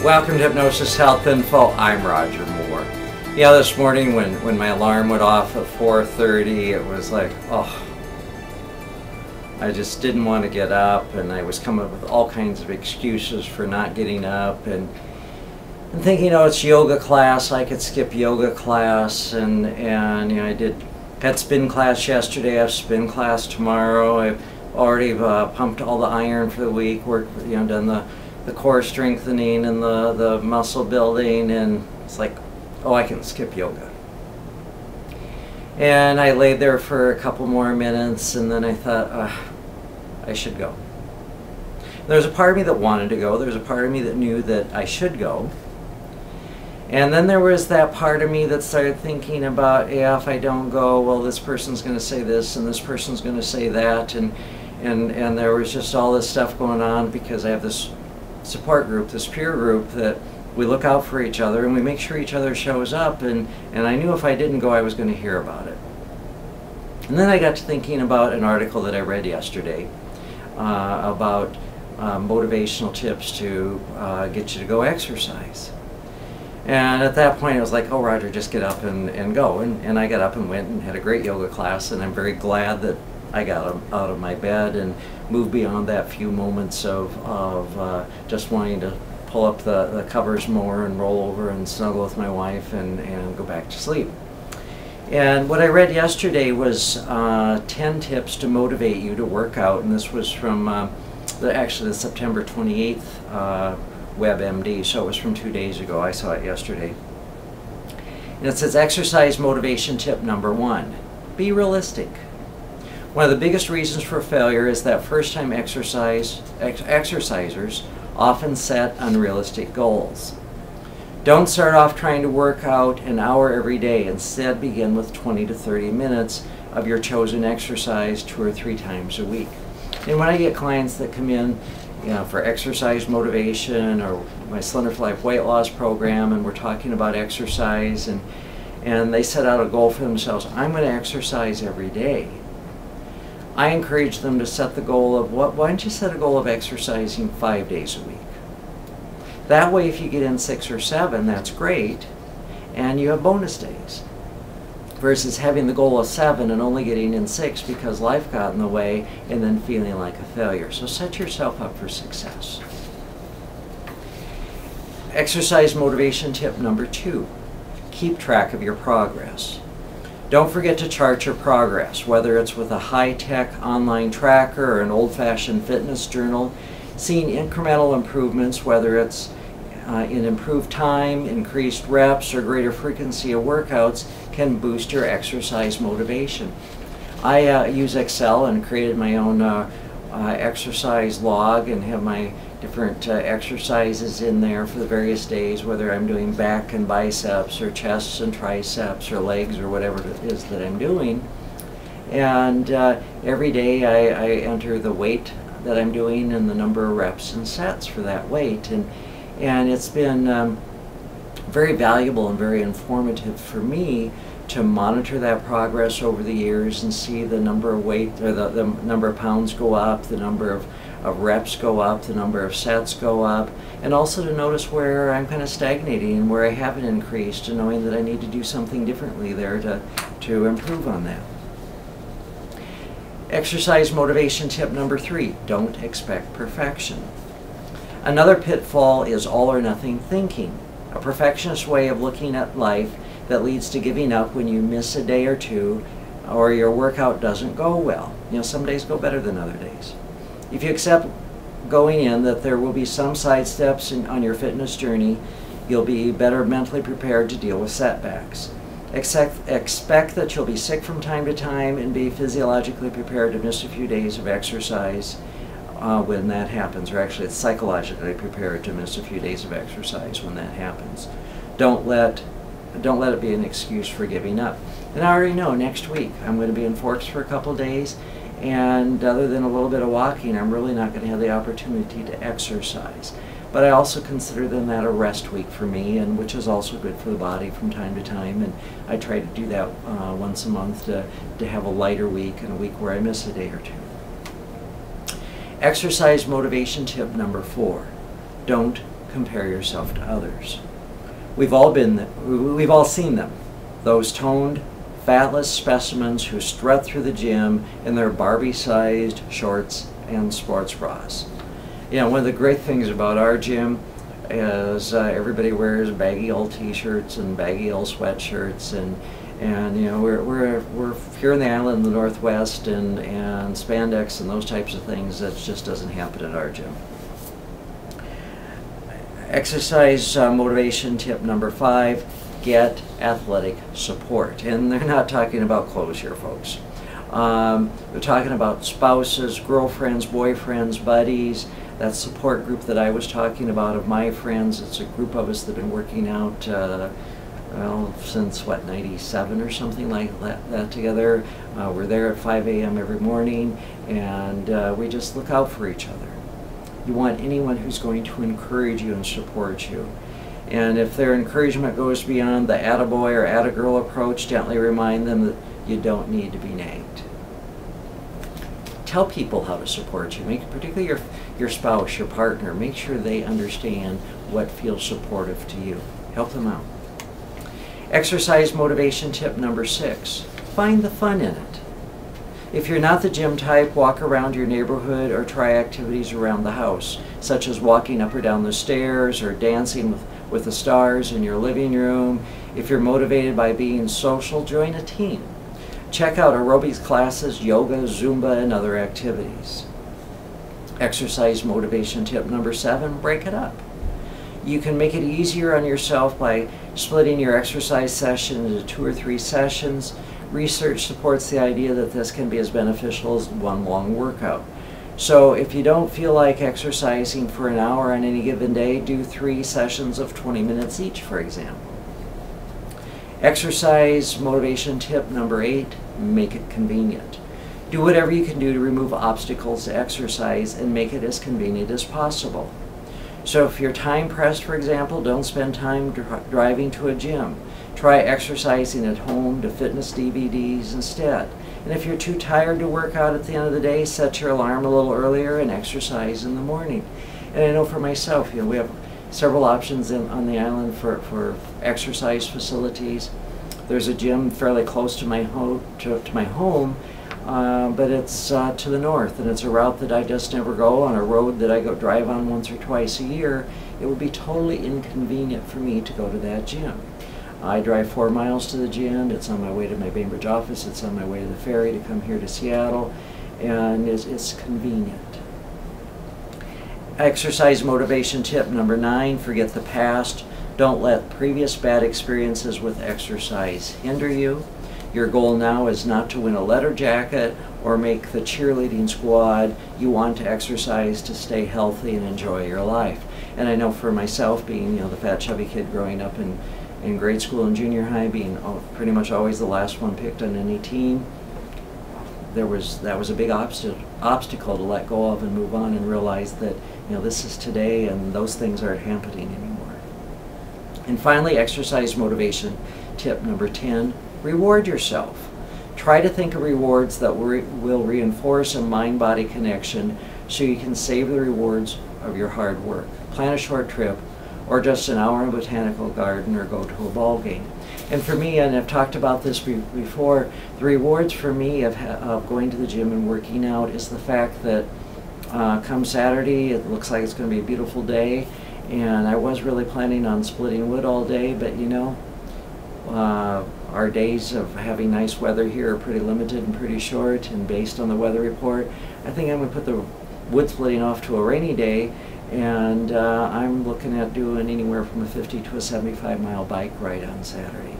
Welcome to Hypnosis Health Info. I'm Roger Moore. Yeah, this morning when my alarm went off at 4:30, it was like, oh, I just didn't want to get up, and I was coming up with all kinds of excuses for not getting up, and thinking, oh, it's yoga class, I could skip yoga class, and you know, I had spin class yesterday, I have spin class tomorrow. I've already pumped all the iron for the week, done the core strengthening and the muscle building, and it's like, oh, I can skip yoga. And I laid there for a couple more minutes, and then I thought, I should go. There's a part of me that wanted to go, there's a part of me that knew that I should go. And then there was that part of me that started thinking about, yeah, if I don't go, well, this person's going to say this, and this person's going to say that, and there was just all this stuff going on, because I have this support group, this peer group, that we look out for each other and we make sure each other shows up, and I knew if I didn't go, I was going to hear about it. And then I got to thinking about an article that I read yesterday about motivational tips to get you to go exercise. And at that point I was like, oh, Roger, just get up and go. And I got up and went and had a great yoga class, and I'm very glad that I got out of my bed and moved beyond that few moments of just wanting to pull up the covers more and roll over and snuggle with my wife and go back to sleep. And what I read yesterday was 10 tips to motivate you to work out, and this was from actually the September 28th WebMD, so it was from 2 days ago. I saw it yesterday. And it says, exercise motivation tip number 1, be realistic. One of the biggest reasons for failure is that first-time exercisers often set unrealistic goals. Don't start off trying to work out an hour every day. Instead, begin with 20 to 30 minutes of your chosen exercise 2 or 3 times a week. And when I get clients that come in, for exercise motivation, or my Slender for Life weight loss program, and we're talking about exercise, and they set out a goal for themselves, I'm going to exercise every day. I encourage them to set the goal of, why don't you set a goal of exercising 5 days a week? That way, if you get in 6 or 7, that's great, and you have bonus days. Versus having the goal of 7 and only getting in 6 because life got in the way, and then feeling like a failure. So set yourself up for success. Exercise motivation tip number 2, keep track of your progress. Don't forget to chart your progress, whether it's with a high-tech online tracker or an old-fashioned fitness journal. Seeing incremental improvements, whether it's in improved time, increased reps, or greater frequency of workouts, can boost your exercise motivation. I use Excel and created my own exercise log, and have my different exercises in there for the various days, whether I'm doing back and biceps, or chests and triceps, or legs, or whatever it is that I'm doing. And every day I enter the weight that I'm doing and the number of reps and sets for that weight, and it's been very valuable and very informative for me to monitor that progress over the years and see the number of weight, or the number of pounds go up, the number of reps go up, the number of sets go up, and also to notice where I'm kind of stagnating and where I haven't increased, and knowing that I need to do something differently there to improve on that. Exercise motivation tip number 3, don't expect perfection. Another pitfall is all or nothing thinking, a perfectionist way of looking at life that leads to giving up when you miss a day or two, or your workout doesn't go well. Some days go better than other days. If you accept going in that there will be some side steps on your fitness journey, you'll be better mentally prepared to deal with setbacks. Expect that you'll be sick from time to time, and be physiologically prepared to miss a few days of exercise when that happens, or actually it's psychologically prepared to miss a few days of exercise when that happens. Don't let it be an excuse for giving up. And I already know next week I'm going to be in Forks for a couple days, and other than a little bit of walking, I'm really not going to have the opportunity to exercise. But I also consider then that a rest week for me, and which is also good for the body from time to time, and I try to do that once a month to have a lighter week, and a week where I miss a day or two. Exercise motivation tip number 4, don't compare yourself to others. We've all seen them, those toned, fatless specimens who strut through the gym in their Barbie-sized shorts and sports bras. You know, one of the great things about our gym is everybody wears baggy old t-shirts and baggy old sweatshirts, and you know, we're here in the island in the Northwest, and spandex and those types of things, that just doesn't happen at our gym. Exercise motivation tip number 5, get athletic support. And they're not talking about clothes here, folks. They're talking about spouses, girlfriends, boyfriends, buddies. That support group that I was talking about of my friends, it's a group of us that have been working out well, since what, 97 or something like that together. We're there at 5 a.m. every morning, and we just look out for each other. You want anyone who's going to encourage you and support you. And if their encouragement goes beyond the attaboy or attagirl approach, gently remind them that you don't need to be nagged. Tell people how to support you, particularly your spouse, your partner. Make sure they understand what feels supportive to you. Help them out. Exercise motivation tip number 6, find the fun in it. If you're not the gym type, walk around your neighborhood or try activities around the house, such as walking up or down the stairs or dancing with the stars in your living room. If you're motivated by being social, join a team. Check out aerobics classes, yoga, Zumba, and other activities. Exercise motivation tip number 7, break it up. You can make it easier on yourself by splitting your exercise session into 2 or 3 sessions. Research supports the idea that this can be as beneficial as one long workout. So if you don't feel like exercising for an hour on any given day, do 3 sessions of 20 minutes each, for example. Exercise motivation tip number 8, make it convenient. Do whatever you can do to remove obstacles to exercise and make it as convenient as possible. So if you're time pressed, for example, don't spend time driving to a gym. Try exercising at home to fitness DVDs instead. And if you're too tired to work out at the end of the day, set your alarm a little earlier and exercise in the morning. And I know for myself, you know, we have several options on the island for exercise facilities. There's a gym fairly close to my home, but it's to the north, and it's a route that I just never go on, a road that I drive on once or twice a year. It would be totally inconvenient for me to go to that gym. I drive 4 miles to the gym. It's on my way to my Bainbridge office. It's on my way to the ferry to come here to Seattle, and it's convenient. Exercise motivation tip number 9, forget the past. Don't let previous bad experiences with exercise hinder you. Your goal now is not to win a letter jacket or make the cheerleading squad. You want to exercise to stay healthy and enjoy your life. And I know for myself, being, you know, the fat chubby kid growing up in grade school and junior high, being pretty much always the last one picked on any team, that was a big obstacle to let go of and move on and realize that, you know, this is today and those things aren't happening anymore. And finally, exercise motivation tip number 10, reward yourself. Try to think of rewards that will reinforce a mind-body connection so you can save the rewards of your hard work. Plan a short trip, or just an hour in a botanical garden, or go to a ball game. And for me, and I've talked about this before, the rewards for me of going to the gym and working out is the fact that come Saturday, it looks like it's going to be a beautiful day, and I was really planning on splitting wood all day, but you know, our days of having nice weather here are pretty limited and pretty short, and based on the weather report, I think I'm going to put the wood splitting off to a rainy day, and I'm looking at doing anywhere from a 50 to a 75-mile bike ride on Saturday.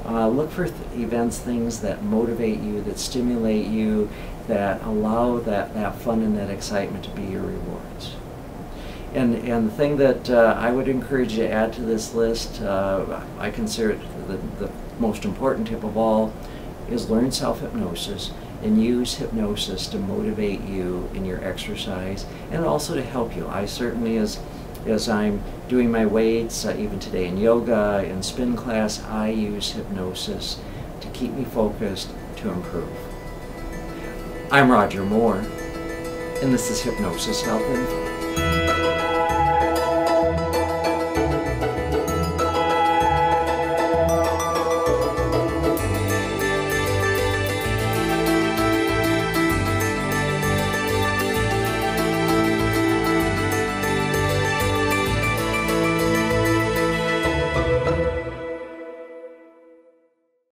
Look for events, things that motivate you, that stimulate you, that allow that fun and that excitement to be your rewards. And the thing that I would encourage you to add to this list, I consider it the most important tip of all, is learn self-hypnosis and use hypnosis to motivate you in your exercise and also to help you. I certainly, as I'm doing my weights, even today in yoga and spin class, I use hypnosis to keep me focused, to improve. I'm Roger Moore, and this is Hypnosis Health Info.